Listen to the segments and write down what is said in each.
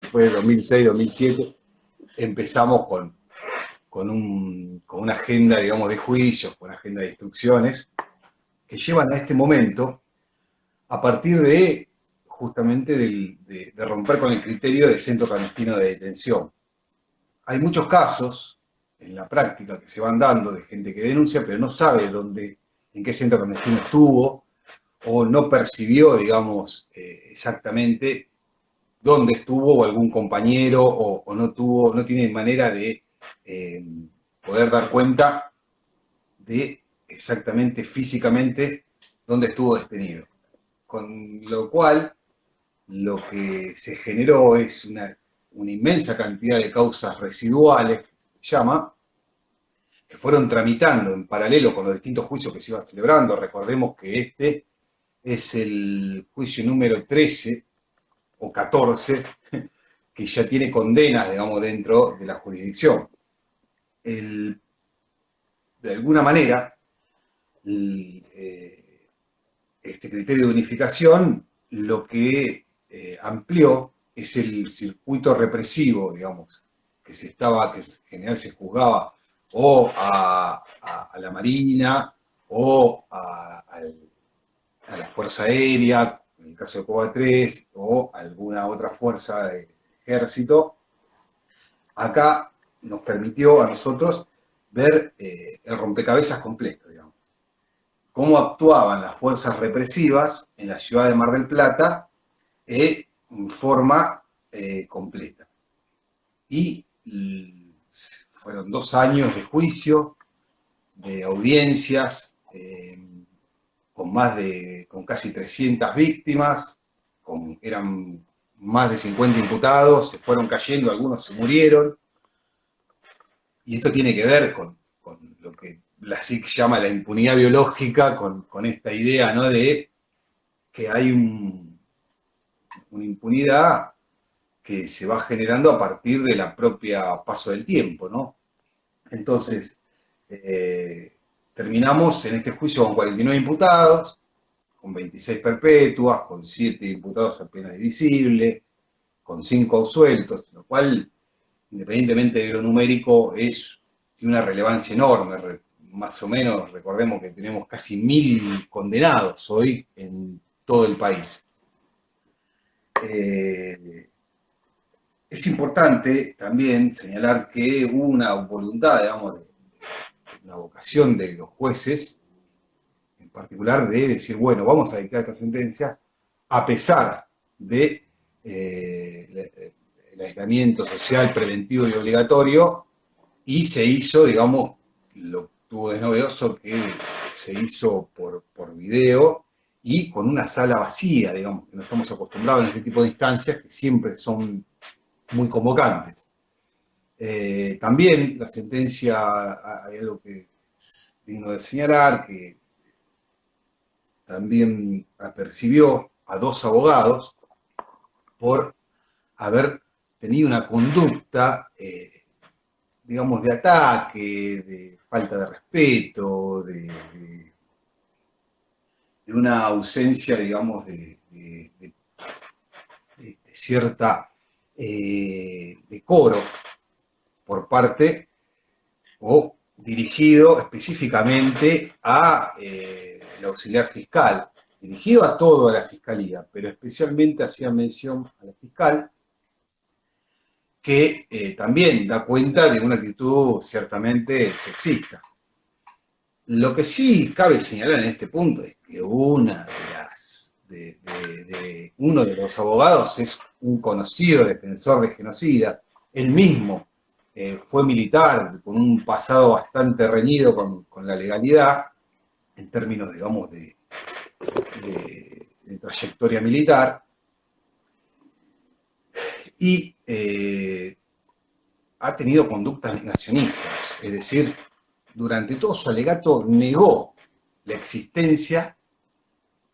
después de 2006, 2007, empezamos con una agenda, digamos, de juicios, con una agenda de instrucciones, que llevan a este momento a partir de justamente de romper con el criterio del centro clandestino de detención. Hay muchos casos en la práctica que se van dando de gente que denuncia, pero no sabe dónde, en qué centro clandestino estuvo, o no percibió, digamos, exactamente dónde estuvo, o algún compañero, o no tiene manera de poder dar cuenta de exactamente físicamente dónde estuvo detenido. Con lo cual, lo que se generó es una inmensa cantidad de causas residuales, que se llama, que fueron tramitando en paralelo con los distintos juicios que se iban celebrando. Recordemos que este es el juicio número 13 o 14, que ya tiene condenas, digamos, dentro de la jurisdicción. De alguna manera, este criterio de unificación lo que amplió es el circuito represivo, digamos, que en general se juzgaba o a la Marina o a la Fuerza Aérea, en el caso de Coba 3, o alguna otra fuerza de ejército. Acá nos permitió a nosotros ver el rompecabezas completo, digamos. Cómo actuaban las fuerzas represivas en la ciudad de Mar del Plata en forma completa. Y fueron 2 años de juicio, de audiencias, con casi 300 víctimas, eran más de 50 imputados, se fueron cayendo, algunos se murieron, y esto tiene que ver con lo que la SIC llama la impunidad biológica, con esta idea, ¿no?, de que hay una impunidad que se va generando a partir de la propia paso del tiempo, ¿no? Entonces, terminamos en este juicio con 49 imputados, con 26 perpetuas, con 7 imputados a pena divisible, con 5 absueltos, lo cual, independientemente de lo numérico, tiene una relevancia enorme. Más o menos, recordemos que tenemos casi 1000 condenados hoy en todo el país. Es importante también señalar que hubo una voluntad, digamos, una vocación de los jueces, en particular, de decir, bueno, vamos a dictar esta sentencia a pesar de el aislamiento social preventivo y obligatorio, y se hizo, digamos, lo tuvo de novedoso que se hizo por video y con una sala vacía, digamos, que no estamos acostumbrados en este tipo de instancias, que siempre son muy convocantes. También la sentencia, hay algo que es digno de señalar, que también apercibió a 2 abogados por haber tenido una conducta, digamos, de ataque, de falta de respeto, de una ausencia, digamos, de cierta decoro por parte o dirigido específicamente a el auxiliar fiscal, dirigido a toda la fiscalía, pero especialmente hacía mención a la fiscal, que también da cuenta de una actitud ciertamente sexista. Lo que sí cabe señalar en este punto es que uno de los abogados es un conocido defensor de genocidas. Él mismo fue militar, con un pasado bastante reñido con la legalidad, en términos, digamos, de trayectoria militar, y ha tenido conductas negacionistas, es decir, durante todo su alegato negó la existencia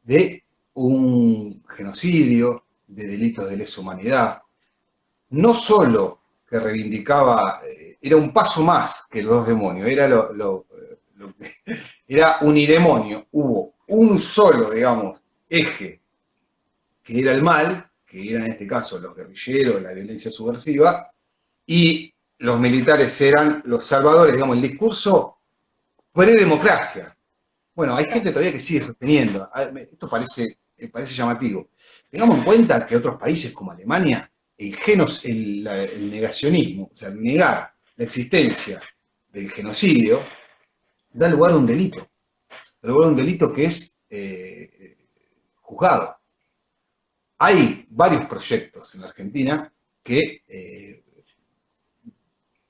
de un genocidio, de delitos de lesa humanidad. No solo que reivindicaba, era un paso más que los 2 demonios, era era unidemonio. Hubo un solo, digamos, eje, que era el mal, que eran en este caso los guerrilleros, la violencia subversiva, y los militares eran los salvadores, digamos, el discurso pre-democracia. Bueno, hay gente todavía que sigue sosteniendo. Esto parece llamativo. Tengamos en cuenta que otros países como Alemania, el negacionismo, o sea, negar la existencia del genocidio, da lugar a un delito. Da lugar a un delito que es juzgado. Hay varios proyectos en la Argentina que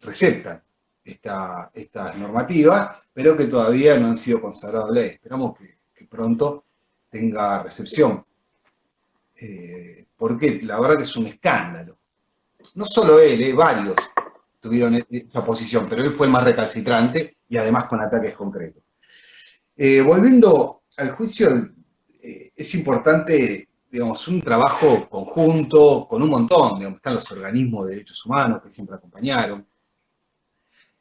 recetan estas normativas, pero que todavía no han sido consagrados ley. Esperamos que pronto tenga recepción, porque la verdad que es un escándalo. No solo él, varios tuvieron esa posición, pero él fue el más recalcitrante y además con ataques concretos. Volviendo al juicio, es importante, digamos, un trabajo conjunto con un montón, digamos, están los organismos de derechos humanos que siempre acompañaron,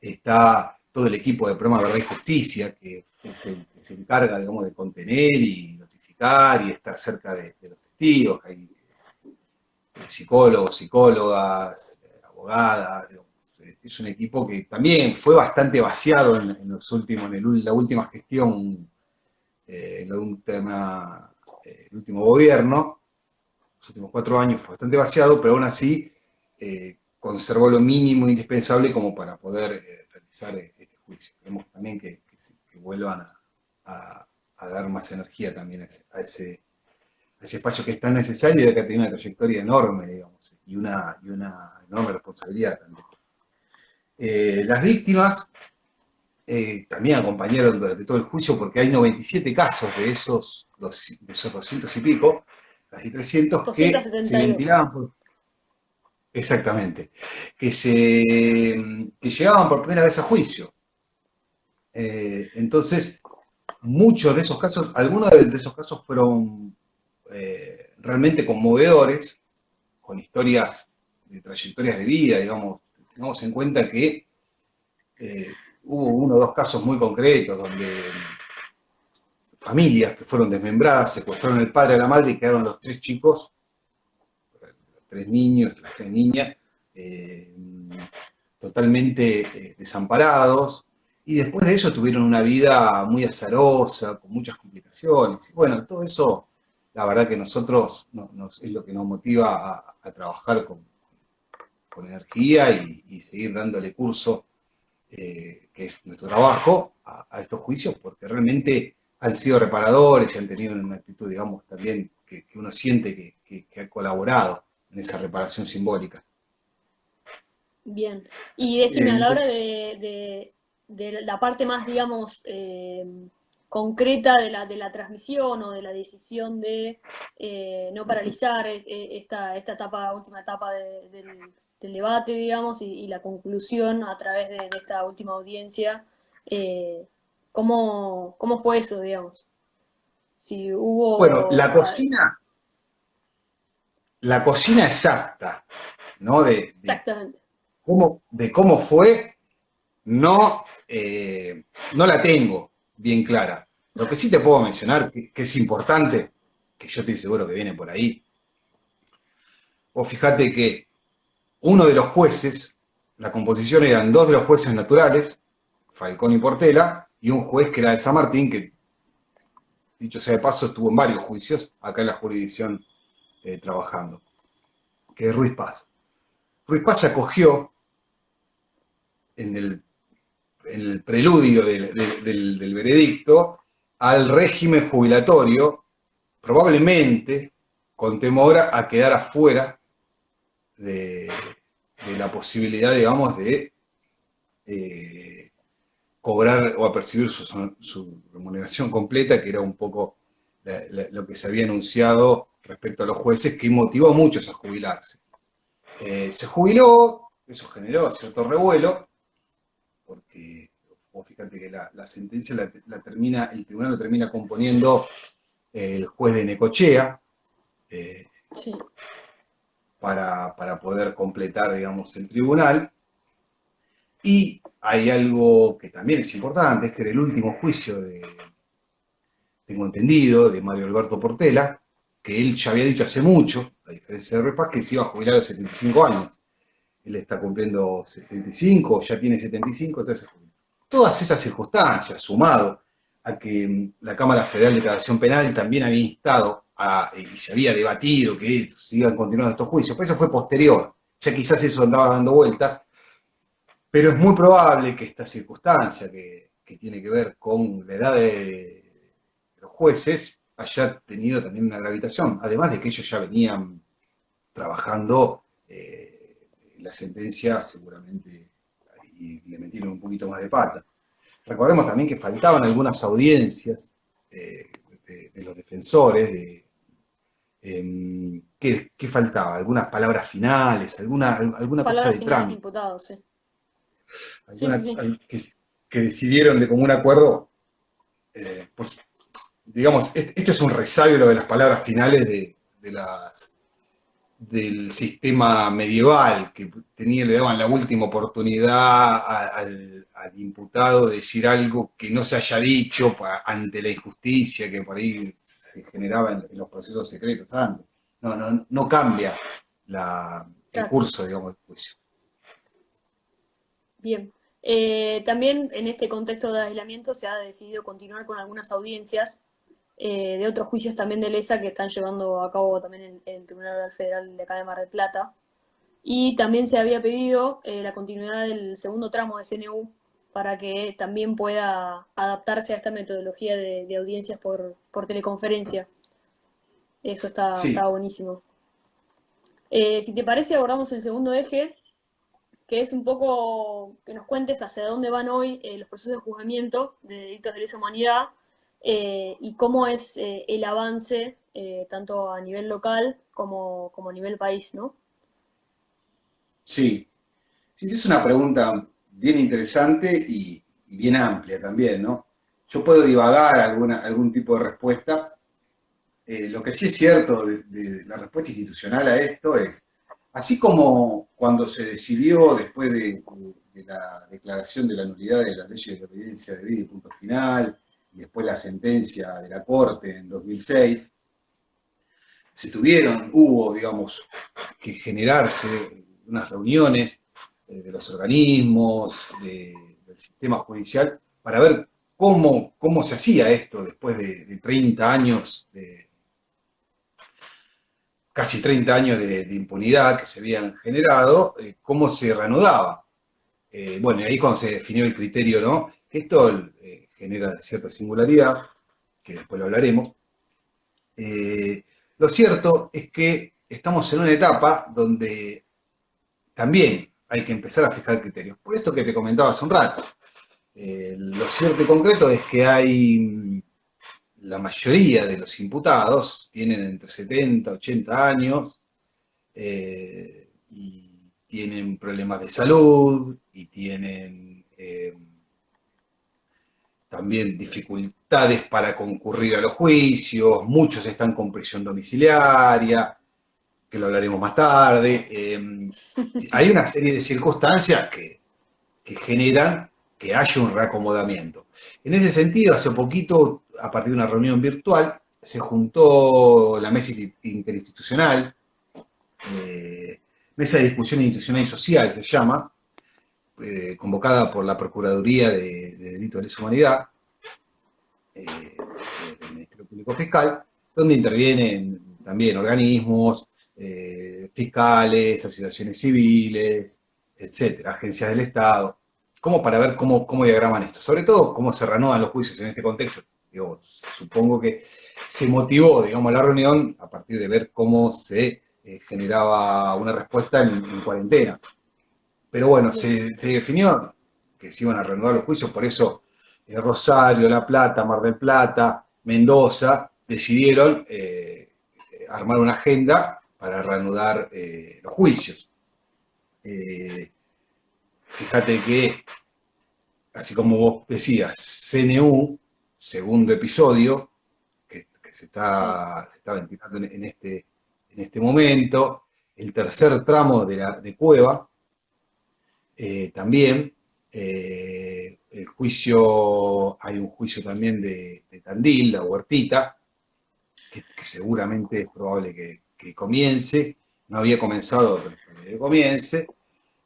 está todo el equipo de Programa Verdad y Justicia, que se encarga, digamos, de contener y notificar y estar cerca de los testigos, que hay psicólogos, psicólogas, abogadas, digamos, es un equipo que también fue bastante vaciado en la última gestión, el último gobierno, los últimos 4 años fue bastante vaciado, pero aún así conservó lo mínimo indispensable como para poder realizar este juicio. Queremos también que vuelvan a dar más energía también a ese espacio que es tan necesario y que ha tenido una trayectoria enorme, digamos, y una enorme responsabilidad también. Las víctimas también acompañaron durante todo el juicio porque hay 97 casos de esos 200 y pico, casi 300, que se ventilaban exactamente, que llegaban por primera vez a juicio. Entonces, muchos de esos casos, algunos de esos casos fueron realmente conmovedores, con historias de trayectorias de vida, digamos. Tengamos en cuenta que hubo 1 o 2 casos muy concretos donde familias que fueron desmembradas, secuestraron al padre y a la madre y quedaron los 3 chicos, los 3 niños, las 3 niñas, totalmente desamparados, y después de eso tuvieron una vida muy azarosa, con muchas complicaciones. Y bueno, todo eso, la verdad que nosotros es lo que nos motiva a trabajar con energía y seguir dándole curso, que es nuestro trabajo, a estos juicios, porque realmente han sido reparadores y han tenido una actitud, digamos, también que uno siente que ha colaborado en esa reparación simbólica. Bien. Y decime, a la hora de la parte más, digamos, concreta de la transmisión o de la decisión de no paralizar esta última etapa del debate, digamos, y la conclusión a través de esta última audiencia, ¿cómo fue eso, digamos? Si Bueno, hubo... la cocina exacta, ¿no? Exactamente. De cómo fue, no, no la tengo bien clara. Lo que sí te puedo mencionar, que es importante, que yo estoy seguro que viene por ahí. Vos fijate que uno de los jueces, la composición eran 2 de los jueces naturales, Falcón y Portela, y un juez que era de San Martín, que, dicho sea de paso, estuvo en varios juicios acá en la jurisdicción trabajando, que es Ruiz Paz. Ruiz Paz se acogió en el preludio del veredicto al régimen jubilatorio, probablemente con temor a quedar afuera de la posibilidad, digamos, de cobrar o a percibir su remuneración completa, que era un poco lo que se había anunciado respecto a los jueces, que motivó a muchos a jubilarse. Se jubiló, eso generó cierto revuelo, porque vos fíjate que la sentencia el tribunal lo termina componiendo el juez de Necochea, Sí. para poder completar, digamos, el tribunal. Y hay algo que también es importante, este era el último juicio tengo entendido, de Mario Alberto Portela, que él ya había dicho hace mucho, a diferencia de Ruiz Paz, que se iba a jubilar a los 75 años. Él está cumpliendo 75, ya tiene 75, entonces todas esas circunstancias, sumado a que la Cámara Federal de Declaración Penal también había instado y se había debatido que sigan continuando estos juicios, pero eso fue posterior, ya quizás eso andaba dando vueltas, pero es muy probable que esta circunstancia que tiene que ver con la edad de los jueces haya tenido también una gravitación, además de que ellos ya venían trabajando la sentencia seguramente y le metieron un poquito más de pata. Recordemos también que faltaban algunas audiencias de los defensores, ¿qué faltaba? ¿Algunas palabras finales? ¿Alguna cosa Palabras de finales de trámite? imputados, sí. Sí, sí, Alguna, sí. que decidieron de común acuerdo, pues, digamos, esto es un resabio lo de las palabras finales del sistema medieval, que le daban la última oportunidad al imputado de decir algo que no se haya dicho ante la injusticia que por ahí se generaba en los procesos secretos antes. No cambia el Claro, curso, digamos, del juicio. bien. También en este contexto de aislamiento se ha decidido continuar con algunas audiencias de otros juicios también de lesa que están llevando a cabo también en el Tribunal Federal de acá de Mar del Plata. Y también se había pedido la continuidad del segundo tramo de CNU para que también pueda adaptarse a esta metodología de audiencias por teleconferencia. Eso está Sí, buenísimo. Si te parece, abordamos el segundo eje, que es un poco que nos cuentes hacia dónde van hoy los procesos de juzgamiento de delitos de lesa humanidad y cómo es el avance tanto a nivel local como a nivel país, ¿no? sí. Sí, es una pregunta bien interesante y bien amplia también, ¿no? Yo puedo divagar algún tipo de respuesta. Lo que sí es cierto de la respuesta institucional a esto es, así como cuando se decidió después de la declaración de la nulidad de las leyes de obediencia debida y punto final, y después la sentencia de la Corte en 2006, hubo, digamos, que generarse unas reuniones de los organismos, del sistema judicial, para ver cómo se hacía esto después de 30 años casi 30 años de impunidad que se habían generado, cómo se reanudaba. Bueno, y ahí cuando se definió el criterio, ¿no? Que esto genera cierta singularidad, que después lo hablaremos. Lo cierto es que estamos en una etapa donde también hay que empezar a fijar criterios. Por esto que te comentaba hace un rato. Lo cierto y concreto es que la mayoría de los imputados tienen entre 70 y 80 años y tienen problemas de salud y tienen también dificultades para concurrir a los juicios, muchos están con prisión domiciliaria, que lo hablaremos más tarde. Hay una serie de circunstancias que generan que haya un reacomodamiento. En ese sentido, hace poquito, a partir de una reunión virtual, se juntó la mesa interinstitucional, mesa de discusión institucional y social se llama, convocada por la Procuraduría de Delitos de Lesa Humanidad, del Ministerio Público Fiscal, donde intervienen también organismos, fiscales, asociaciones civiles, etcétera, agencias del Estado, como para ver cómo diagraman esto. Sobre todo, cómo se reanudan los juicios en este contexto. Digo, supongo que se motivó, digamos, la reunión a partir de ver cómo se generaba una respuesta en cuarentena. Pero bueno, Bien. se definió que se iban a reanudar los juicios, por eso Rosario, La Plata, Mar del Plata, Mendoza decidieron armar una agenda para reanudar los juicios. Fíjate que, así como vos decías, CNU, segundo episodio, que Sí, se está ventilando en este momento, el tercer tramo de Cueva, también, el juicio, hay un juicio también de Tandil, la Huertita, que seguramente es probable que comience, no había comenzado, pero es probable que comience,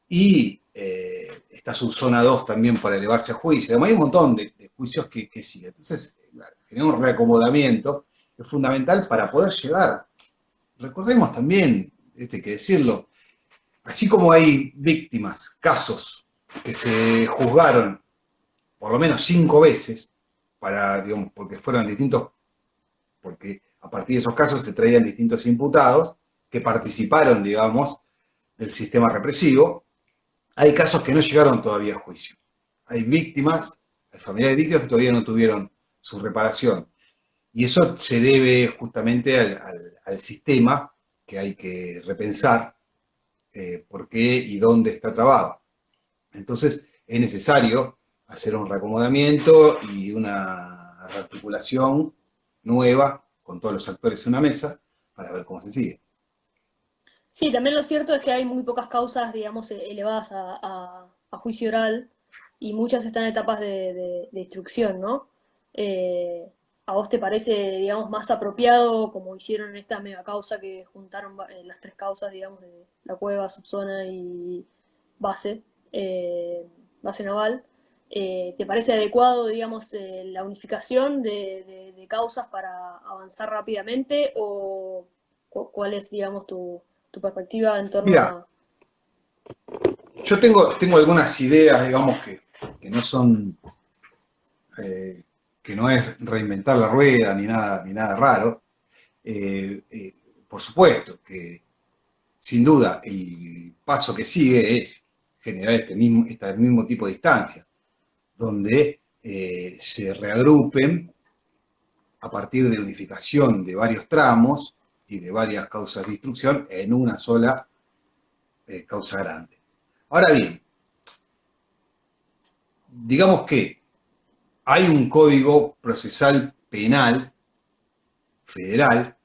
y está subzona 2 también para elevarse a juicio. Además hay un montón de juicios que siguen. Entonces, genera un reacomodamiento que es fundamental para poder llegar. Recordemos también, esto hay que decirlo, así como hay víctimas, casos que se juzgaron por lo menos 5 veces, digamos, porque fueron distintos, porque a partir de esos casos se traían distintos imputados que participaron, digamos, del sistema represivo. Hay casos que no llegaron todavía a juicio. Hay víctimas, hay familiares de víctimas que todavía no tuvieron su reparación. Y eso se debe justamente al sistema que hay que repensar por qué y dónde está trabado. Entonces es necesario hacer un reacomodamiento y una rearticulación nueva con todos los actores en una mesa para ver cómo se sigue. Sí, también lo cierto es que hay muy pocas causas, digamos, elevadas a juicio oral y muchas están en etapas de instrucción, ¿no? ¿A vos te parece, digamos, más apropiado, como hicieron en esta mega causa que juntaron las 3 causas, digamos, de la cueva, subzona y base, base naval? ¿Te parece adecuado, digamos, la unificación de causas para avanzar rápidamente o cuál es, digamos, tu perspectiva en torno Mira, a... yo tengo algunas ideas, digamos, que no son, que no es reinventar la rueda ni nada raro. Por supuesto que, sin duda, el paso que sigue es generar este mismo tipo de instancias, donde se reagrupen a partir de unificación de varios tramos y de varias causas de instrucción en una sola causa grande. Ahora bien, digamos que hay un código procesal penal federal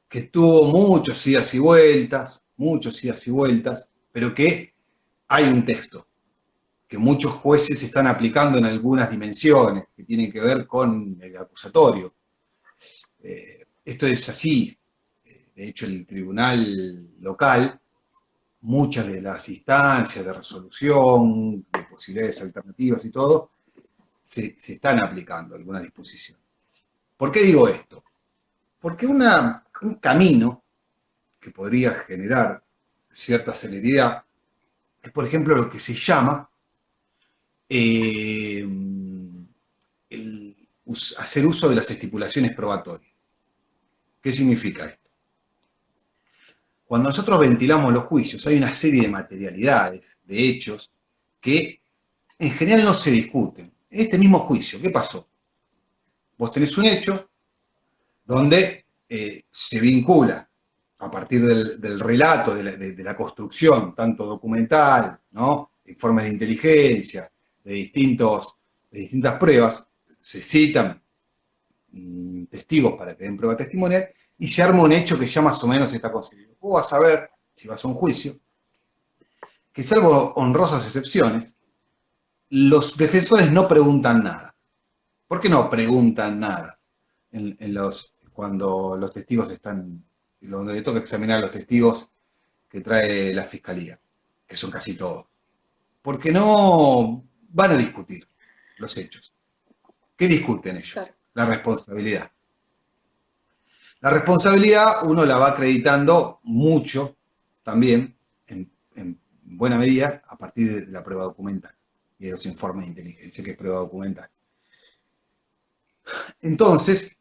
que tuvo muchos idas y vueltas, pero que hay un texto que muchos jueces están aplicando en algunas dimensiones que tienen que ver con el acusatorio. Esto es así. De hecho, el tribunal local, muchas de las instancias de resolución, de posibilidades alternativas y todo, se están aplicando algunas disposiciones. ¿Por qué digo esto? Porque un camino que podría generar cierta celeridad es, por ejemplo, lo que se llama hacer uso de las estipulaciones probatorias. ¿Qué significa esto? Cuando nosotros ventilamos los juicios, hay una serie de materialidades, de hechos, que en general no se discuten. En este mismo juicio, ¿qué pasó? Vos tenés un hecho donde se vincula a partir del relato, de la construcción, tanto documental, ¿no? Informes de inteligencia, de distintas pruebas, se citan testigos para que den prueba testimonial, y se arma un hecho que ya más o menos está conseguido. Vos vas a ver, si vas a un juicio, que salvo honrosas excepciones, los defensores no preguntan nada. ¿Por qué no preguntan nada cuando los testigos están, donde le toca examinar a los testigos que trae la fiscalía, que son casi todos? Porque no van a discutir los hechos. ¿Qué discuten ellos? Claro. La responsabilidad. La responsabilidad uno la va acreditando mucho también, en buena medida, a partir de la prueba documental y de los informes de inteligencia, que es prueba documental. Entonces,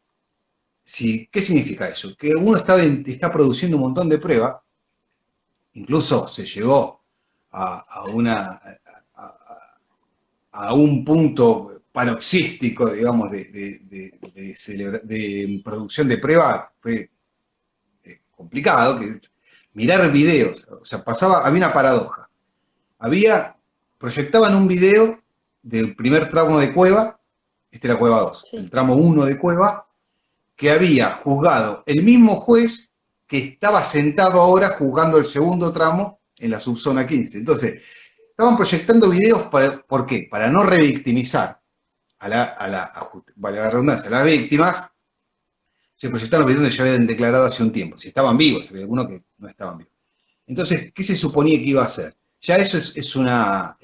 ¿qué significa eso? Que uno está produciendo un montón de pruebas, incluso se llegó a un punto paroxístico, digamos, de producción de prueba, fue complicado, que mirar videos, o sea, había una paradoja. Proyectaban un video del primer tramo de Cueva, este era Cueva 2, sí. El tramo 1 de Cueva, que había juzgado el mismo juez que estaba sentado ahora juzgando el segundo tramo en la subzona 15. Entonces, estaban proyectando videos, ¿por qué? Para no revictimizar a las víctimas, se proyectaron los videos donde ya habían declarado hace un tiempo, si estaban vivos, había algunos que no estaban vivos. Entonces, ¿qué se suponía que iba a hacer? Ya eso es una,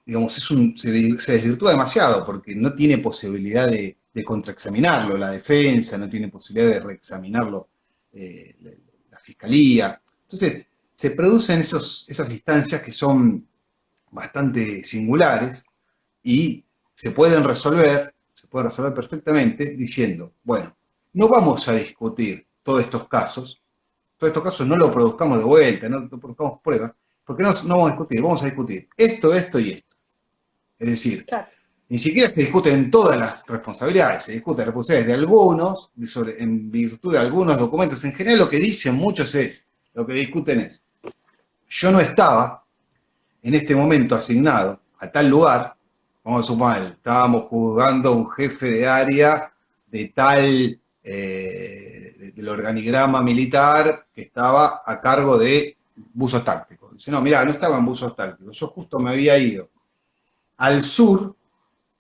digamos, se desvirtúa demasiado porque no tiene posibilidad de contraexaminarlo la defensa, no tiene posibilidad de reexaminarlo la fiscalía. Entonces, se producen esas instancias que son bastante singulares y se pueden resolver perfectamente diciendo, bueno, no vamos a discutir todos estos casos no lo produzcamos de vuelta, no produzcamos pruebas, porque no vamos a discutir esto y esto. Es decir, Claro. ni siquiera se discuten todas las responsabilidades, se discuten responsabilidades de algunos, en virtud de algunos documentos. En general lo que dicen muchos lo que discuten es, yo no estaba en este momento asignado a tal lugar, vamos a sumar, estábamos juzgando a un jefe de área de tal, del organigrama militar que estaba a cargo de buzos tácticos. Dice, no, mirá, no estaba en buzos tácticos, yo justo me había ido al sur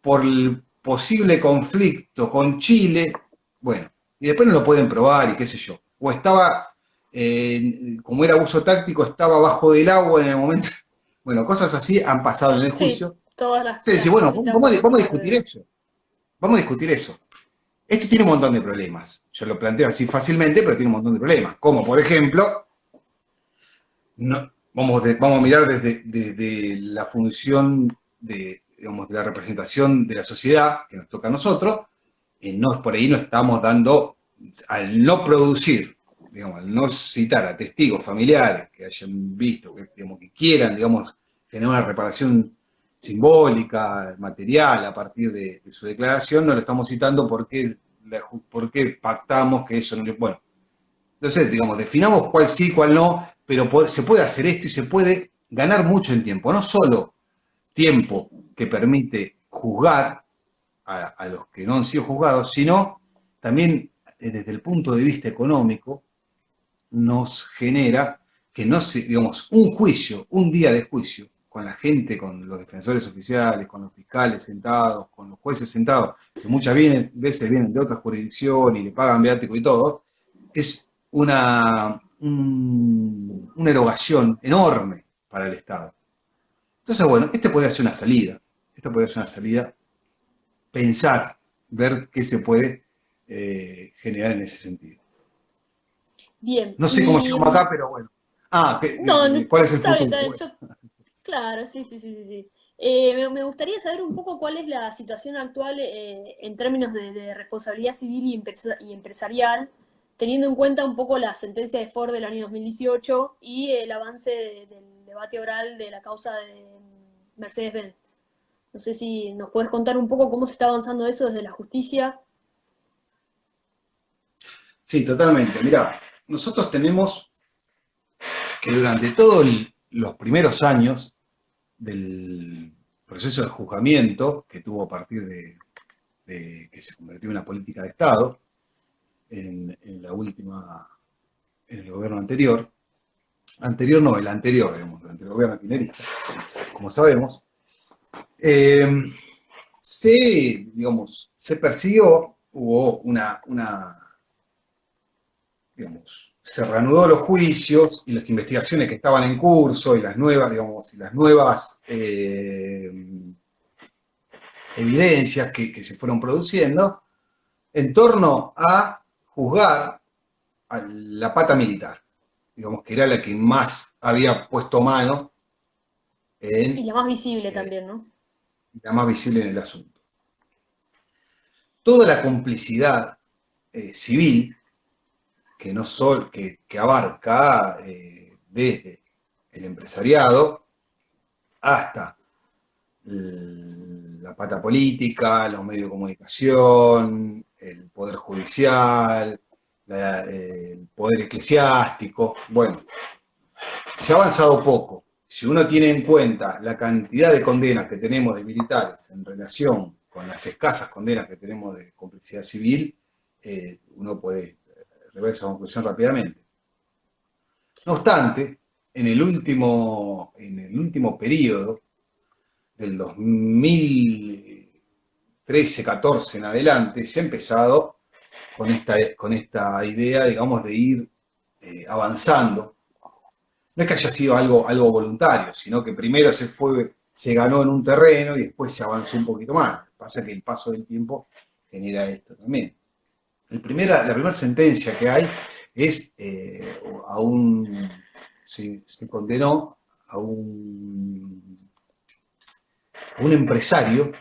por el posible conflicto con Chile, bueno, y después no lo pueden probar y qué sé yo. O estaba, como era abuso táctico, estaba bajo del agua en el momento. Bueno, cosas así han pasado en el Sí, juicio. todas las, Sí, las sí, bueno, cositas vamos a por discutir eso. Vamos a discutir eso. Esto tiene un montón de problemas. Yo lo planteo así fácilmente, pero tiene un montón de problemas. Como, por ejemplo, vamos a mirar desde la función digamos, de la representación de la sociedad que nos toca a nosotros, por ahí no estamos dando, al no producir, digamos, al no citar a testigos familiares que hayan visto, digamos, que quieran, digamos, tener una reparación simbólica, material, a partir de su declaración, no lo estamos citando porque pactamos que eso no le... Bueno, entonces, digamos, definamos cuál sí, cuál no, pero se puede hacer esto y se puede ganar mucho en tiempo, no solo tiempo que permite juzgar a los que no han sido juzgados, sino también desde el punto de vista económico nos genera que no se, digamos, un juicio, un día de juicio, con la gente, con los defensores oficiales, con los fiscales sentados, con los jueces sentados, que muchas veces vienen de otra jurisdicción y le pagan viático y todo, es una erogación enorme para el Estado. Entonces, bueno, podría ser una salida. Esta podría ser una salida, pensar, ver qué se puede generar en ese sentido. Bien, No sé cómo y llegamos acá, pero bueno. no, ¿Cuál es el está bien, futuro? está bien, Bueno, claro, sí, sí, sí, sí, sí. Me gustaría saber un poco cuál es la situación actual en términos de responsabilidad civil y empresarial, teniendo en cuenta un poco la sentencia de Ford del año 2018 y el avance del debate oral de la causa de Mercedes-Benz. No sé si nos puedes contar un poco cómo se está avanzando eso desde la justicia. sí, totalmente. Mirá, nosotros tenemos que durante todos los primeros años del proceso de juzgamiento que tuvo a partir de que se convirtió en una política de Estado en la última, en el gobierno anterior no, el anterior, digamos, durante el gobierno kirchnerista, como sabemos, eh, se persiguió, hubo digamos, se reanudó los juicios y las investigaciones que estaban en curso y las nuevas, digamos, y las nuevas evidencias que se fueron produciendo en torno a juzgar a la pata militar, digamos, que era la que más había puesto mano Y en la más visible también, ¿no? la más visible en el asunto. Toda la complicidad civil que, no sol, que abarca desde el empresariado hasta la pata política, los medios de comunicación, el poder judicial, el poder eclesiástico. Bueno, se ha avanzado poco. Si uno tiene en cuenta la cantidad de condenas que tenemos de militares en relación con las escasas condenas que tenemos de complicidad civil, uno puede rever esa conclusión rápidamente. No obstante, en el último periodo, del 2013-14 en adelante, se ha empezado con esta idea, digamos, de ir avanzando. No es que haya sido algo voluntario, sino que primero se ganó en un terreno y después se avanzó un poquito más. Pasa que el paso del tiempo genera esto también. La primera sentencia que hay es se condenó a un empresario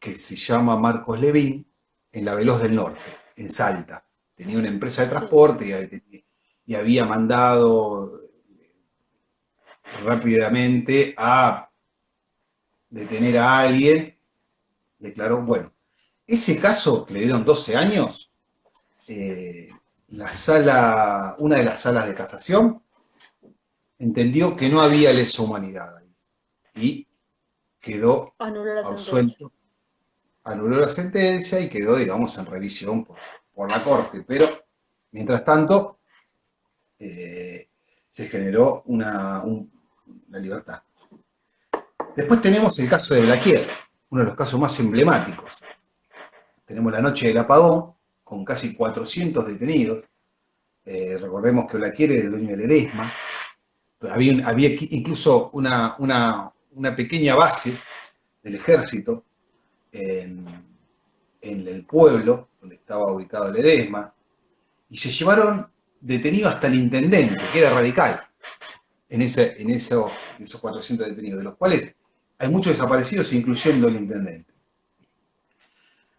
que se llama Marcos Levín en la Veloz del Norte, en Salta. Tenía una empresa de transporte y había mandado rápidamente a detener a alguien. Declaró, bueno, ese caso que le dieron 12 años, una de las salas de casación entendió que no había lesa humanidad ahí y quedó absuelto, anuló la sentencia y quedó, digamos, en revisión por la Corte, pero mientras tanto se generó la libertad. Después tenemos el caso de Blaquier, uno de los casos más emblemáticos. Tenemos la noche del apagón, con casi 400 detenidos. Recordemos que Blaquier era el dueño de Ledesma. Había incluso una pequeña base del ejército en el pueblo donde estaba ubicado Ledesma, y se llevaron detenido hasta el intendente, que era radical, en esos 400 detenidos, de los cuales hay muchos desaparecidos, incluyendo el intendente.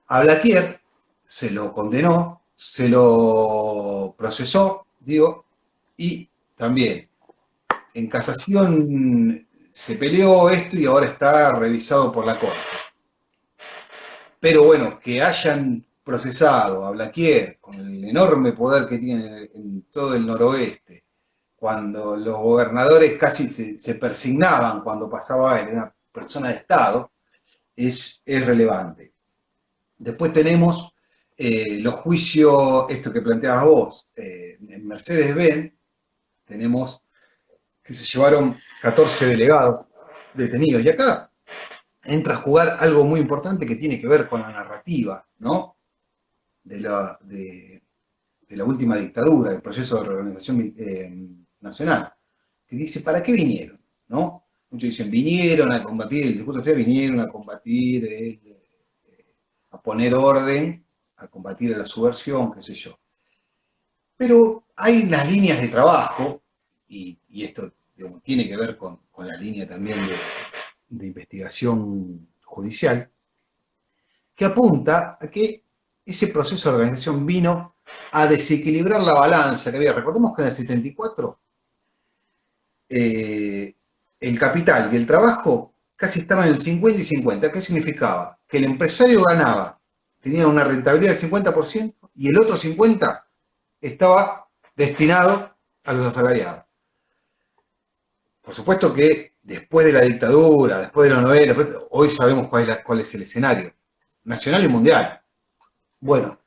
A Blaquier se lo condenó, se lo procesó, y también en casación se peleó esto y ahora está revisado por la Corte. Pero bueno, que hayan procesado a Blaquier con el enorme poder que tiene en todo el noroeste, cuando los gobernadores casi se persignaban cuando pasaba él, una persona de Estado, es relevante. Después tenemos los juicios, esto que planteabas vos, en Mercedes-Benz tenemos que se llevaron 14 delegados detenidos. Y acá entra a jugar algo muy importante que tiene que ver con la narrativa, ¿no? De la última dictadura, del proceso de reorganización nacional, que dice, ¿para qué vinieron? ¿No? Muchos dicen, vinieron a combatir, el discurso oficial vinieron a combatir, a poner orden, a combatir a la subversión, qué sé yo. Pero hay las líneas de trabajo, y esto digamos, tiene que ver con la línea también de investigación judicial, que apunta a que ese proceso de organización vino a desequilibrar la balanza que había. Recordemos que en el 74 el capital y el trabajo casi estaban en el 50 y 50. ¿Qué significaba? Que el empresario ganaba, tenía una rentabilidad del 50% y el otro 50% estaba destinado a los asalariados. Por supuesto que después de la dictadura, después de la novela, hoy sabemos cuál es el escenario, nacional y mundial. Bueno,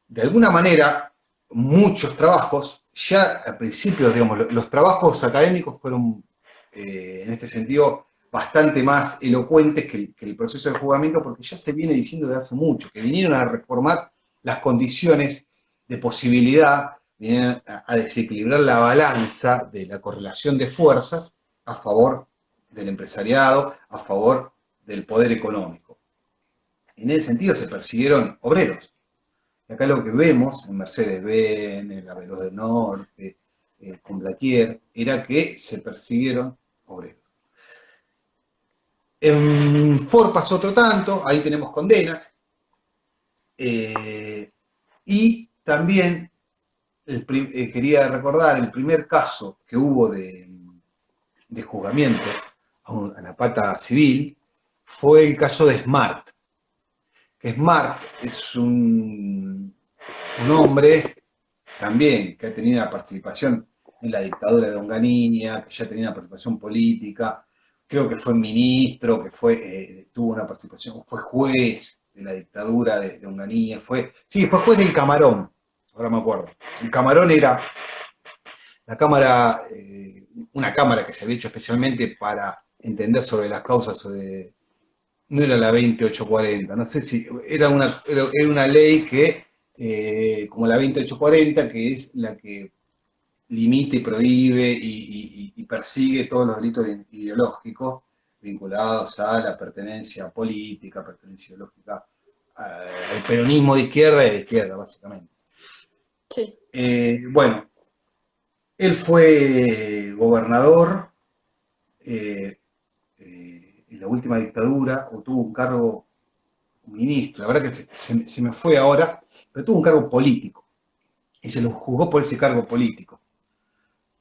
de alguna manera, muchos trabajos, ya a principios, digamos, los trabajos académicos fueron, en este sentido, bastante más elocuentes que el proceso de juzgamiento, porque ya se viene diciendo desde hace mucho, que vinieron a reformar las condiciones de posibilidad, vinieron a desequilibrar la balanza de la correlación de fuerzas a favor del empresariado, a favor del poder económico. En ese sentido se persiguieron obreros. Y acá lo que vemos en Mercedes-Benz, en la Veloz del Norte, con Blaquier, era que se persiguieron obreros. En Ford pasó otro tanto, ahí tenemos condenas, y también quería recordar el primer caso que hubo de juzgamiento a la pata civil, fue el caso de Smart. Que Smart es un hombre también que ha tenido una participación en la dictadura de Onganía, que ya tenía una participación política, creo que fue ministro, que tuvo una participación, fue juez de la dictadura de Onganía, fue juez del Camarón, ahora me acuerdo. El Camarón era la cámara, una cámara que se había hecho especialmente para entender sobre las causas no era la 2840, no sé si era una ley que como la 2840, que es la que limita y prohíbe y persigue todos los delitos ideológicos vinculados a la pertenencia política, pertenencia ideológica, al peronismo de izquierda y de izquierda, básicamente. Sí. Bueno, él fue gobernador en la última dictadura, o tuvo un cargo ministro, la verdad que se me fue ahora, pero tuvo un cargo político, y se lo juzgó por ese cargo político,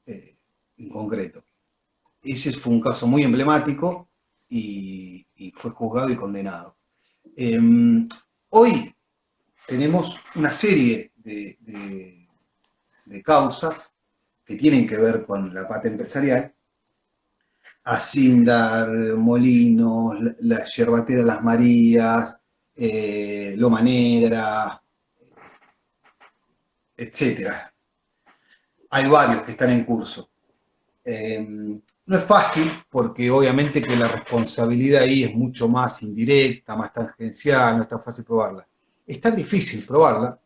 en concreto. Ese fue un caso muy emblemático y fue juzgado y condenado. Hoy tenemos una serie de causas que tienen que ver con la pata empresarial. Acindar, Molinos, la Yerbatera Las Marías, Loma Negra, etcétera. Hay varios que están en curso. No es fácil porque obviamente que la responsabilidad ahí es mucho más indirecta, más tangencial, no es tan fácil probarla. Es tan difícil probarla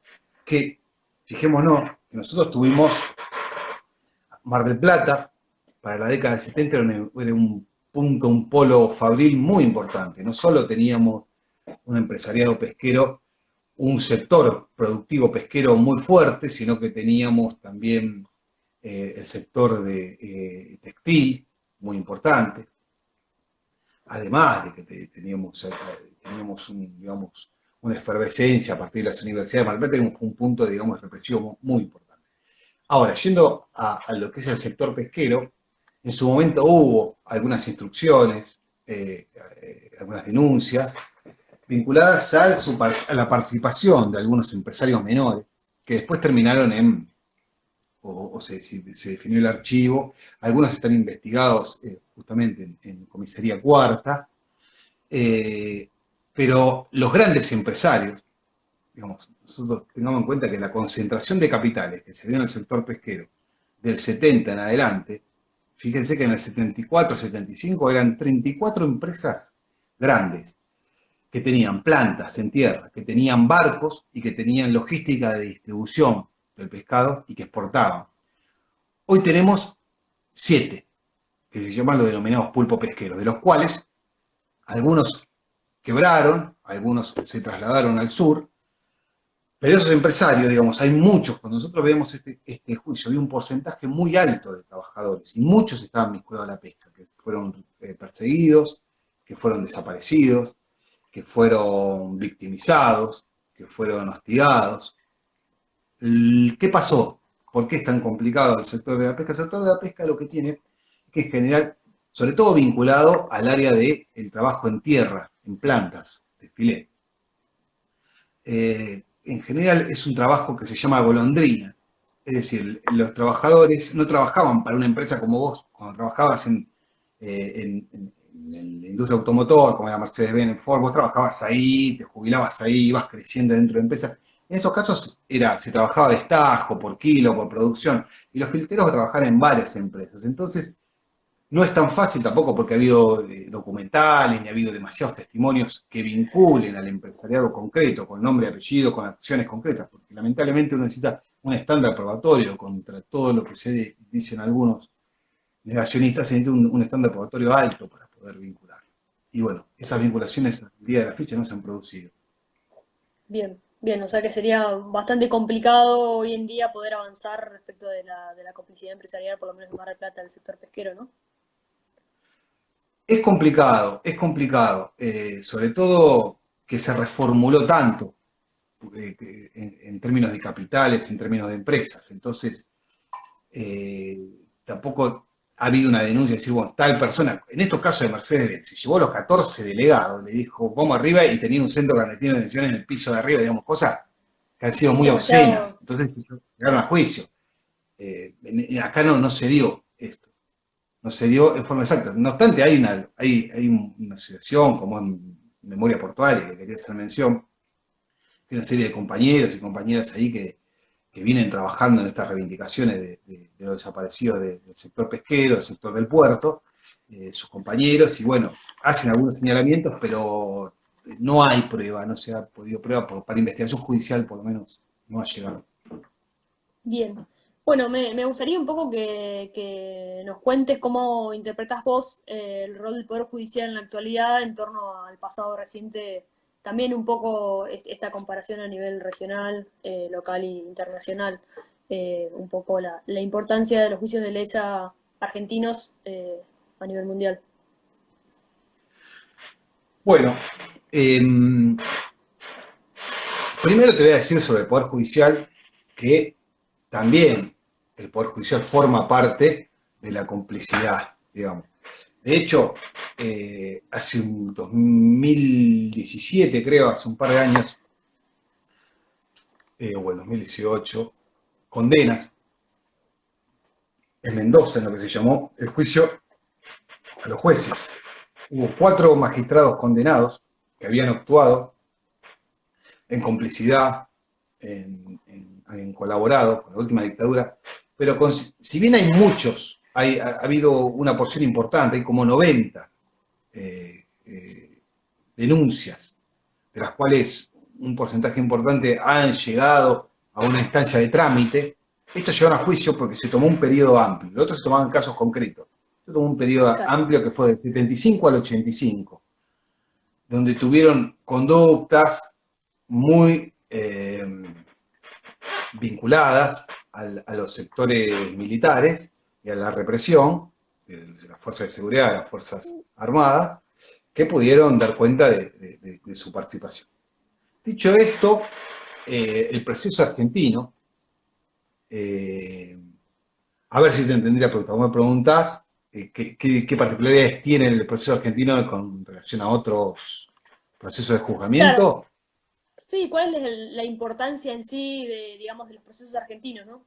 que, fijémonos, que nosotros tuvimos Mar del Plata, para la década del 70 era un punto, un polo fabril muy importante. No solo teníamos un empresariado pesquero, un sector productivo pesquero muy fuerte, sino que teníamos también el sector de textil, muy importante, además de que teníamos digamos, una efervescencia a partir de las universidades. Mar del Plata fue un punto, digamos, represivo muy importante. Ahora, yendo a lo que es el sector pesquero, en su momento hubo algunas instrucciones, algunas denuncias, vinculadas a la participación de algunos empresarios menores, que después terminaron o se definió el archivo. Algunos están investigados justamente en Comisaría Cuarta, pero los grandes empresarios, digamos, nosotros tengamos en cuenta que la concentración de capitales que se dio en el sector pesquero del 70 en adelante, fíjense que en el 74, 75 eran 34 empresas grandes que tenían plantas en tierra, que tenían barcos y que tenían logística de distribución del pescado y que exportaban. Hoy tenemos 7, que se llaman los denominados pulpo pesqueros, de los cuales algunos quebraron, algunos se trasladaron al sur, pero esos empresarios, digamos, hay muchos, cuando nosotros vemos este juicio, había un porcentaje muy alto de trabajadores, y muchos estaban vinculados a la pesca, que fueron perseguidos, que fueron desaparecidos, que fueron victimizados, que fueron hostigados. ¿Qué pasó? ¿Por qué es tan complicado el sector de la pesca? El sector de la pesca lo que tiene es que en general, sobre todo vinculado al área del trabajo en tierra, en plantas de filé. En general es un trabajo que se llama golondrina, es decir, los trabajadores no trabajaban para una empresa como vos, cuando trabajabas en la industria automotor, como era Mercedes-Benz, Ford, vos trabajabas ahí, te jubilabas ahí, ibas creciendo dentro de la empresa. En esos casos se trabajaba de estajo, por kilo, por producción, y los filteros trabajaban en varias empresas. Entonces, no es tan fácil tampoco porque ha habido documentales, ni ha habido demasiados testimonios que vinculen al empresariado concreto, con nombre y apellido, con acciones concretas, porque lamentablemente uno necesita un estándar probatorio contra todo lo que se dicen algunos negacionistas, se necesita un estándar probatorio alto para poder vincular. Y bueno, esas vinculaciones al día de la fecha no se han producido. Bien, bien, o sea que sería bastante complicado hoy en día poder avanzar respecto de la complicidad empresarial, por lo menos en Mar del Plata, del sector pesquero, ¿no? Es complicado, sobre todo que se reformuló tanto en términos de capitales, en términos de empresas. Entonces, tampoco ha habido una denuncia de decir, bueno, tal persona, en estos casos de Mercedes-Benz, se llevó a los 14 delegados, le dijo, vamos arriba, y tenía un centro clandestino de detención en el piso de arriba, digamos, cosas que han sido muy obscenas. Entonces, llegaron a juicio. Acá no se dio esto. No se dio en forma exacta. No obstante, hay una asociación, como en Memoria Portuaria, que quería hacer mención, que hay una serie de compañeros y compañeras ahí que vienen trabajando en estas reivindicaciones de los desaparecidos del sector pesquero, del sector del puerto, sus compañeros, y bueno, hacen algunos señalamientos, pero no hay prueba, no se ha podido prueba para investigación judicial, por lo menos no ha llegado. Bien. Bueno, me gustaría un poco que nos cuentes cómo interpretás vos el rol del Poder Judicial en la actualidad en torno al pasado reciente, también un poco esta comparación a nivel regional, local e internacional, un poco la importancia de los juicios de lesa argentinos a nivel mundial. Bueno, primero te voy a decir sobre el Poder Judicial que también el Poder Judicial forma parte de la complicidad, digamos. De hecho, hace un 2017, creo, hace un par de años, o el 2018, condenas en Mendoza, en lo que se llamó el juicio a los jueces. Hubo 4 magistrados condenados que habían actuado en complicidad, en colaborado con la última dictadura, pero si bien hay muchos, ha habido una porción importante, hay como 90 denuncias, de las cuales un porcentaje importante han llegado a una instancia de trámite. Estos llegaron a juicio porque se tomó un periodo amplio, los otros se tomaban casos concretos. Se tomó un periodo Claro. amplio que fue del 75 al 85, donde tuvieron conductas muy vinculadas a los sectores militares y a la represión de las fuerzas de seguridad, de las fuerzas armadas, que pudieron dar cuenta de su participación. Dicho esto, el proceso argentino, a ver si te entendí la pregunta. Vos me preguntás qué particularidades tiene el proceso argentino con relación a otros procesos de Claro, juzgamiento. sí, ¿cuál es la importancia en sí de, digamos, de los procesos argentinos, ¿no?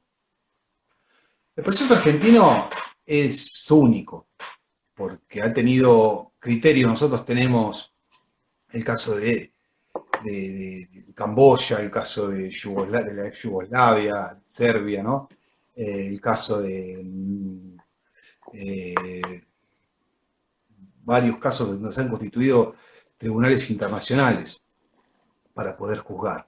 El proceso argentino es único, porque ha tenido criterios. Nosotros tenemos el caso de Camboya, el caso de la ex Yugoslavia, Serbia, ¿no? El caso de eh, varios casos donde se han constituido tribunales internacionales para poder juzgar,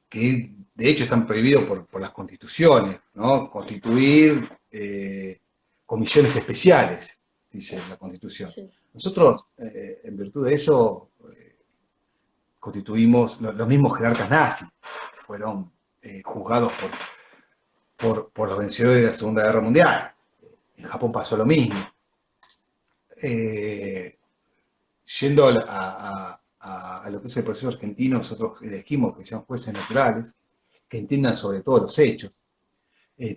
que de hecho están prohibidos por las constituciones, ¿no? Constituir comisiones especiales, dice la Constitución. Sí. Nosotros, en virtud de eso, constituimos los mismos jerarcas nazis, fueron juzgados por los vencedores de la Segunda Guerra Mundial. En Japón pasó lo mismo. Eh, Yendo a lo que es el proceso argentino, nosotros elegimos que sean jueces naturales, que entiendan sobre todo los hechos.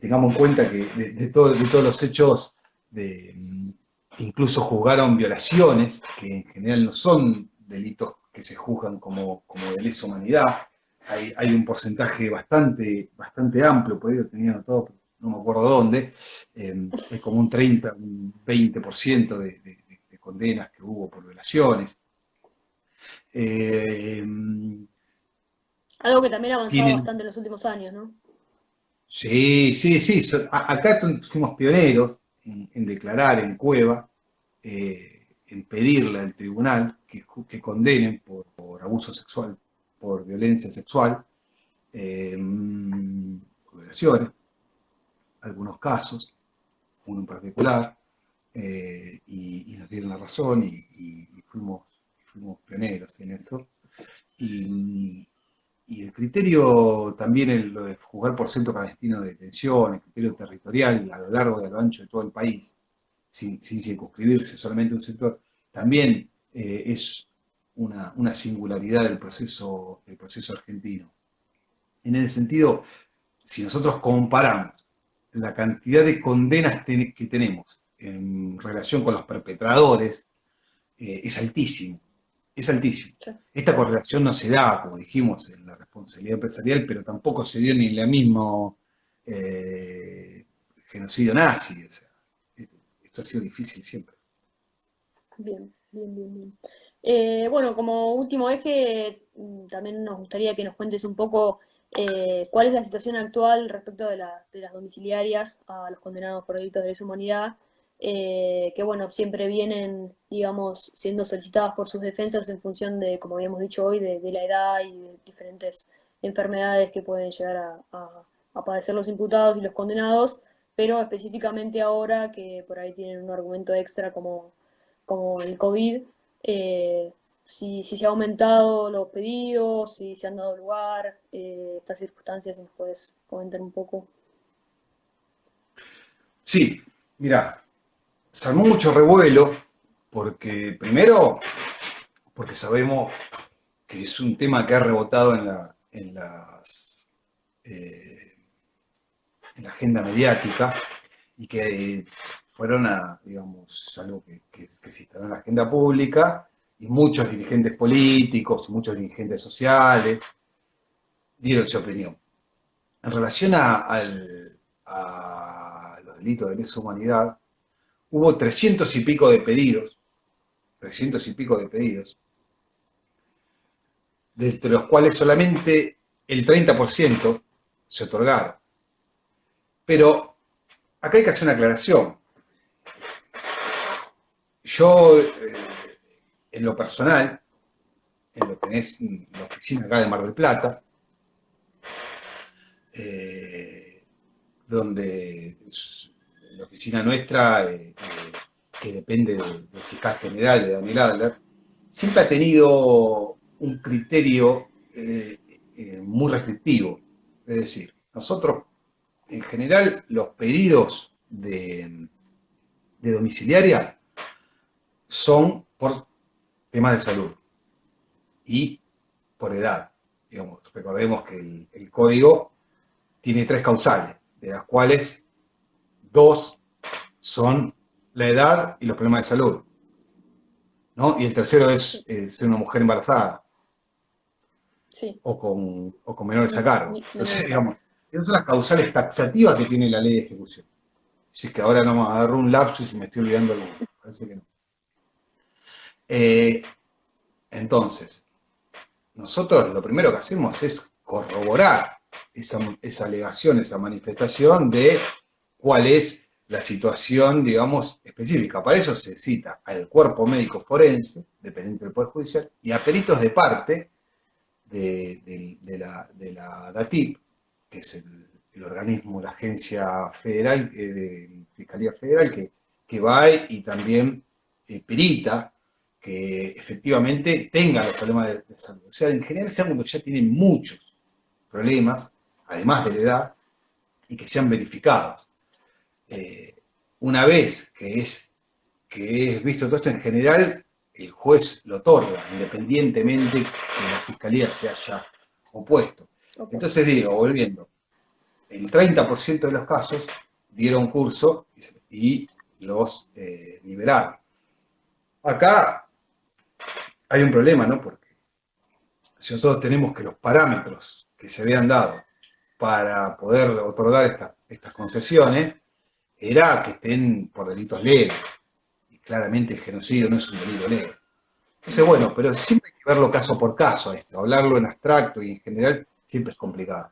Tengamos en cuenta que de todos los hechos, incluso juzgaron violaciones, que en general no son delitos que se juzgan como de lesa humanidad. Hay un porcentaje bastante amplio, por ahí lo tenía anotado, no me acuerdo dónde, es como un 30, un 20% de condenas que hubo por violaciones. Eh, Algo que también ha avanzado Tienen, bastante en los últimos años, ¿no? sí, sí, sí. Acá fuimos pioneros en declarar en Cueva, en pedirle al tribunal que condenen por abuso sexual, por violencia sexual, eh, por violaciones, algunos casos, uno en particular, y nos dieron la razón y fuimos pioneros en eso. Y, y el criterio también, lo de juzgar por centro clandestino de detención, el criterio territorial a lo largo y a lo ancho de todo el país, sin circunscribirse solamente a un sector, también es una singularidad del proceso argentino. En ese sentido, si nosotros comparamos la cantidad de condenas que tenemos en relación con los perpetradores, es altísimo. Es altísimo. Sí. Esta correlación no se da, como dijimos, en la responsabilidad empresarial, pero tampoco se dio ni en el mismo genocidio nazi. O sea, esto ha sido difícil siempre. Bien, bien, bien, bien. Bueno, como último eje, también nos gustaría que nos cuentes un poco cuál es la situación actual respecto de las domiciliarias a los condenados por delitos de lesa humanidad, que bueno, siempre vienen, digamos, siendo solicitadas por sus defensas en función de, como habíamos dicho hoy, de la edad y de diferentes enfermedades que pueden llegar a padecer los imputados y los condenados, pero específicamente ahora que por ahí tienen un argumento extra como el COVID, si se ha aumentado los pedidos, si se han dado lugar, estas circunstancias, si nos puedes comentar un poco. Sí, mira, se armó mucho revuelo porque, primero, porque sabemos que es un tema que ha rebotado en la agenda mediática y que fueron digamos, algo que se instaló en la agenda pública y muchos dirigentes políticos, muchos dirigentes sociales dieron su opinión. En relación a los delitos de lesa humanidad, hubo 300 y pico de pedidos, de los cuales solamente el 30% se otorgaron. Pero acá hay que hacer una aclaración. Yo, en lo personal, en lo que es la oficina acá de Mar del Plata, donde la oficina nuestra, que depende del fiscal general de Daniel Adler, siempre ha tenido un criterio muy restrictivo. Es decir, nosotros, en general, los pedidos de domiciliaria son por temas de salud y por edad. Digamos, recordemos que el código tiene 3 causales, de las cuales 2 son la edad y los problemas de salud, ¿no? Y el tercero es ser una mujer embarazada, Sí. o con menores a cargo. Entonces, digamos, esas son las causales taxativas que tiene la ley de ejecución. Si es que ahora no me agarró un lapsus y me estoy olvidando algo, parece que no. Entonces, nosotros lo primero que hacemos es corroborar esa alegación, esa manifestación de cuál es la situación, digamos, específica. Para eso se cita al cuerpo médico forense, dependiente del Poder Judicial, y a peritos de parte de la DATIP, que es el organismo, la agencia federal, de Fiscalía Federal, que va y también perita que efectivamente tenga los problemas de salud. O sea, en general, sea cuando ya tienen muchos problemas, además de la edad, y que sean verificados. Una vez que es visto todo esto en general, el juez lo otorga, independientemente que la fiscalía se haya opuesto. Okay. Entonces digo, volviendo, el 30% de los casos dieron curso y los liberaron. Acá hay un problema, ¿no? Porque si nosotros tenemos que los parámetros que se habían dado para poder otorgar estas concesiones era que estén por delitos leves. Y claramente el genocidio no es un delito leve. Entonces, bueno, pero siempre hay que verlo caso por caso esto. Hablarlo en abstracto y en general siempre es complicado.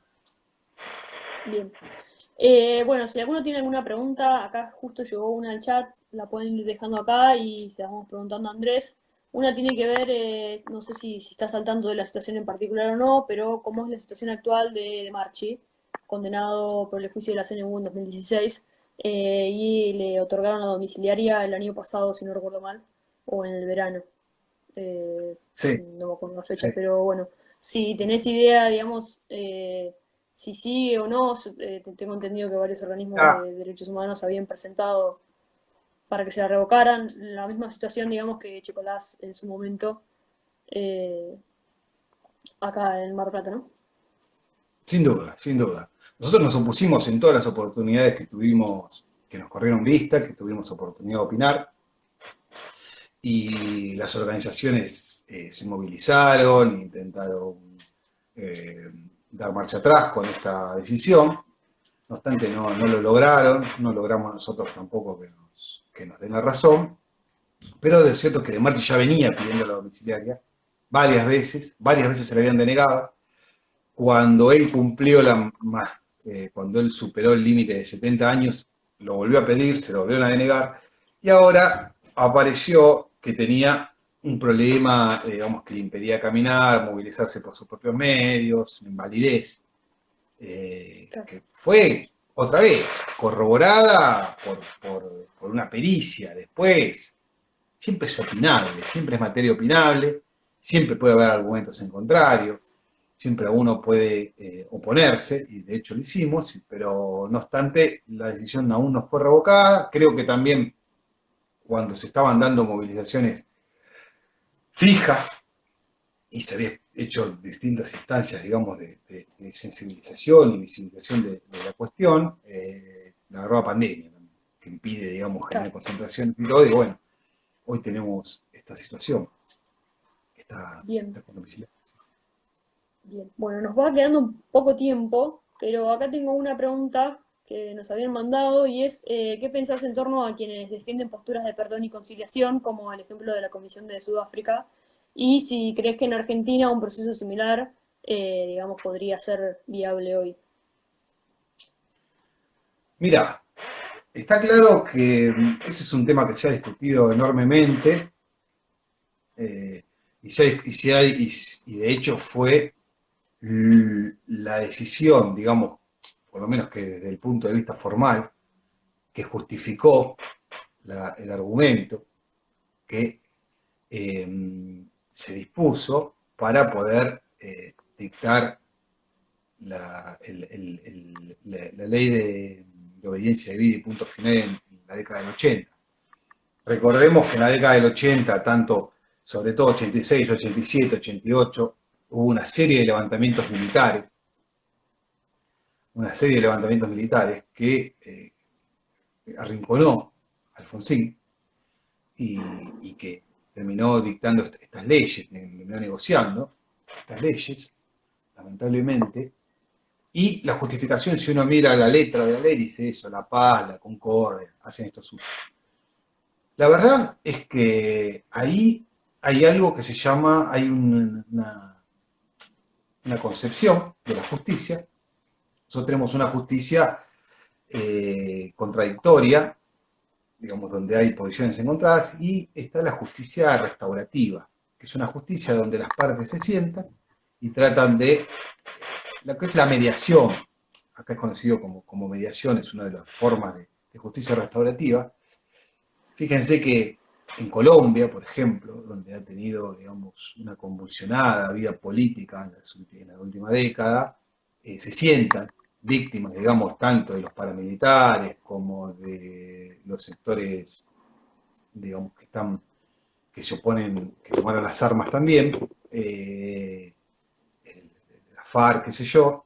Bien. Bueno, si alguno tiene alguna pregunta, acá justo llegó una al chat, la pueden ir dejando acá y se la vamos preguntando a Andrés. Una tiene que ver, no sé si estás al tanto de la situación en particular o no, pero cómo es la situación actual de Marchi, condenado por el juicio de la CNU en 2016, y le otorgaron la domiciliaria el año pasado, si no recuerdo mal, o en el verano. Sí. No me acuerdo la fecha, sí. Pero bueno, si tenés idea, digamos, si sí o no, tengo entendido que varios organismos de derechos humanos habían presentado para que se la revocaran. La misma situación, digamos, que Chicolás en su momento acá en Mar del Plata, ¿no? Sin duda, sin duda. Nosotros nos opusimos en todas las oportunidades que tuvimos, que nos corrieron vista, que tuvimos oportunidad de opinar. Y las organizaciones se movilizaron, intentaron dar marcha atrás con esta decisión. No obstante, no lo lograron, no logramos nosotros tampoco que nos den la razón. Pero es cierto que De Marchi ya venía pidiendo la domiciliaria varias veces se le habían denegado. Cuando él cuando él superó el límite de 70 años, lo volvió a pedir, se lo volvieron a denegar, y ahora apareció que tenía un problema, digamos, que le impedía caminar, movilizarse por sus propios medios, una invalidez, Claro. que fue, otra vez, corroborada por una pericia después. Siempre es opinable, siempre es materia opinable, siempre puede haber argumentos en contrario, siempre uno puede oponerse, y de hecho lo hicimos, pero no obstante, la decisión aún no fue revocada. Creo que también cuando se estaban dando movilizaciones fijas y se había hecho distintas instancias, digamos, de sensibilización y visibilización de la cuestión, la agarró la pandemia, ¿no? Que impide, digamos, generar Claro. concentración y todo, y bueno, hoy tenemos esta situación, Bien, esta condomiciliaria. bien. Bueno, nos va quedando un poco tiempo, pero acá tengo una pregunta que nos habían mandado y es, ¿qué pensás en torno a quienes defienden posturas de perdón y conciliación, como el ejemplo de la Comisión de Sudáfrica? Y si crees que en Argentina un proceso similar, digamos, podría ser viable hoy. Mira, está claro que ese es un tema que se ha discutido enormemente, eh, y de hecho fue la decisión, digamos, por lo menos que desde el punto de vista formal, que justificó el argumento que se dispuso para poder dictar la ley de obediencia debida y punto final en la década del 80. Recordemos que en la década del 80, tanto, sobre todo 86, 87, 88, hubo una serie de levantamientos militares que arrinconó a Alfonsín y que terminó dictando estas leyes, terminó negociando estas leyes, lamentablemente. Y la justificación, si uno mira la letra de la ley, dice eso: la paz, la concordia, hacen estos usos. La verdad es que ahí hay algo que se llama, hay una concepción de la justicia. Nosotros tenemos una justicia contradictoria, digamos, donde hay posiciones encontradas, y está la justicia restaurativa, que es una justicia donde las partes se sientan y tratan de lo que es la mediación. Acá es conocido como mediación, es una de las formas de justicia restaurativa. Fíjense que en Colombia, por ejemplo, donde ha tenido, digamos, una convulsionada vida política en la última década, se sientan víctimas, digamos, tanto de los paramilitares como de los sectores, digamos, que se oponen, que tomaron las armas también, la FARC, qué sé yo,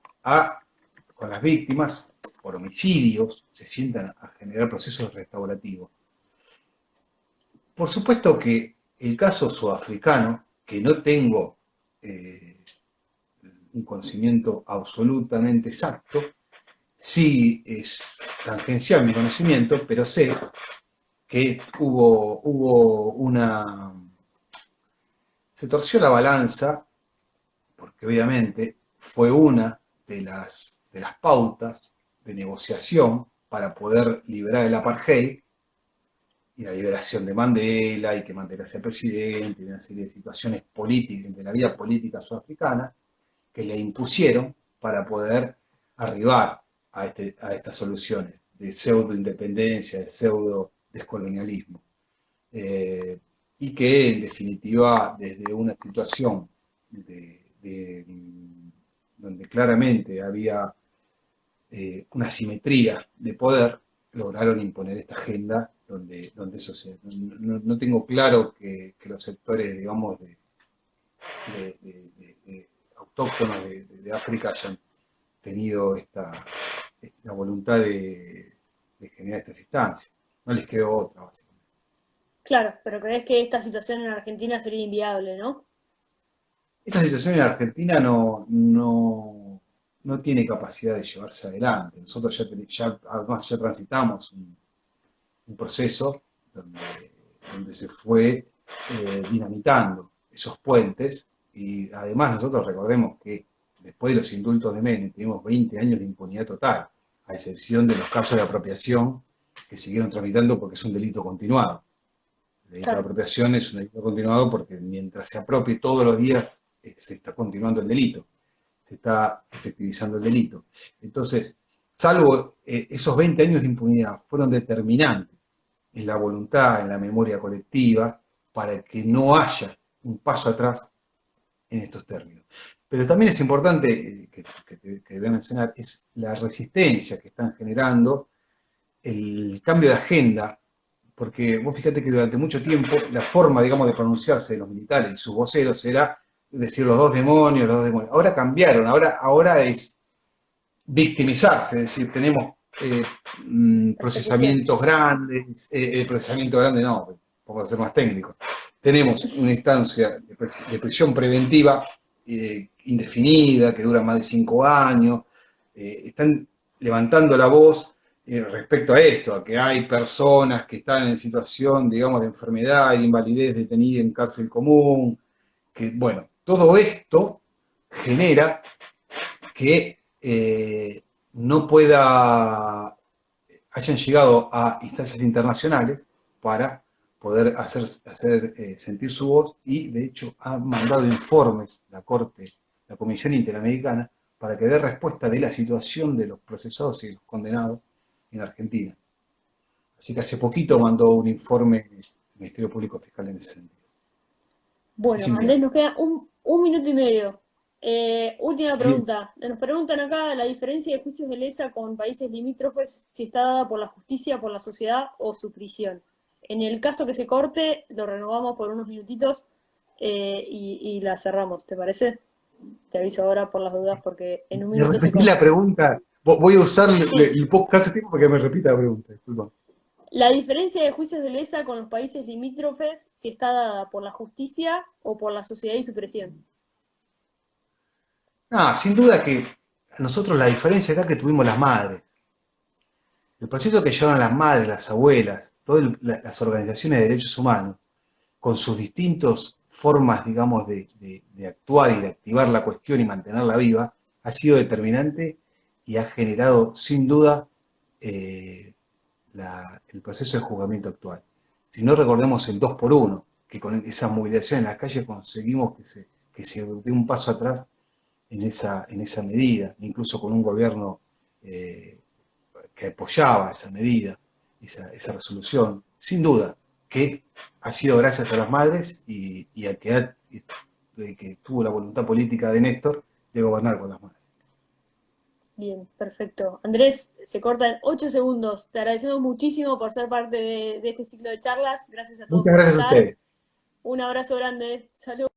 con las víctimas por homicidios, se sientan a generar procesos restaurativos. Por supuesto que el caso sudafricano, que no tengo un conocimiento absolutamente exacto, sí es tangencial mi conocimiento, pero sé que hubo una... Se torció la balanza, porque obviamente fue una de las pautas de negociación para poder liberar el apartheid y la liberación de Mandela, y que Mandela sea presidente, y una serie de situaciones políticas, de la vida política sudafricana, que le impusieron para poder arribar a estas soluciones de pseudo-independencia, de pseudo-descolonialismo. Y que, en definitiva, desde una situación donde claramente había una simetría de poder, lograron imponer esta agenda donde eso se... No tengo claro que los sectores, digamos, autóctonos de África hayan tenido la voluntad de generar estas instancias. No les quedó otra, básicamente. Claro, pero crees que esta situación en Argentina sería inviable, ¿no? Esta situación en Argentina no tiene capacidad de llevarse adelante. Nosotros además ya transitamos un proceso donde se fue dinamitando esos puentes, y además nosotros recordemos que después de los indultos de Menem tuvimos 20 años de impunidad total, a excepción de los casos de apropiación que siguieron tramitando porque es un delito continuado. El delito de apropiación es un delito continuado porque mientras se apropie todos los días se está continuando el delito, se está efectivizando el delito. Entonces, salvo esos 20 años de impunidad fueron determinantes en la voluntad, en la memoria colectiva, para que no haya un paso atrás en estos términos. Pero también es importante, que voy a mencionar, es la resistencia que están generando, el cambio de agenda, porque vos fíjate que durante mucho tiempo la forma, digamos, de pronunciarse de los militares y sus voceros era decir los dos demonios, los dos demonios. Ahora cambiaron, ahora es victimizarse, es decir, tenemos procesamientos grandes, procesamiento grande no, vamos a ser más técnicos. Tenemos una instancia de prisión preventiva indefinida, que dura más de 5 años, están levantando la voz respecto a esto, a que hay personas que están en situación, digamos, de enfermedad y de invalidez detenida en cárcel común, que, bueno, todo esto genera que no hayan llegado a instancias internacionales para poder hacer sentir su voz y, de hecho, ha mandado informes la Comisión Interamericana para que dé respuesta de la situación de los procesados y los condenados en Argentina. Así que hace poquito mandó un informe el Ministerio Público Fiscal en ese sentido. Bueno, Andrés, nos queda un minuto y medio. Última pregunta. Nos preguntan acá la diferencia de juicios de lesa con países limítrofes, si está dada por la justicia, por la sociedad o su prisión. En el caso que se corte, lo renovamos por unos minutitos y la cerramos, ¿te parece? Te aviso ahora por las dudas porque en un minuto se repetí la pregunta. Voy a usar el podcast tiempo para que me repita la pregunta. Disculpa. La diferencia de juicios de lesa con los países limítrofes, si está dada por la justicia o por la sociedad y su presión. Sin duda que a nosotros la diferencia acá que tuvimos las madres. El proceso que llevaron las madres, las abuelas, todas las organizaciones de derechos humanos, con sus distintas formas, digamos, de actuar y de activar la cuestión y mantenerla viva, ha sido determinante y ha generado, sin duda, el proceso de juzgamiento actual. Si no, recordemos el 2x1, que con esa movilización en las calles conseguimos que se dé un paso atrás en esa medida, incluso con un gobierno que apoyaba esa medida, esa resolución. Sin duda que ha sido gracias a las madres y al que tuvo la voluntad política de Néstor de gobernar con las madres. Bien, perfecto. Andrés, se cortan 8 segundos. Te agradecemos muchísimo por ser parte de este ciclo de charlas. Gracias a todos. Muchas gracias a ustedes. Un abrazo grande. Saludos.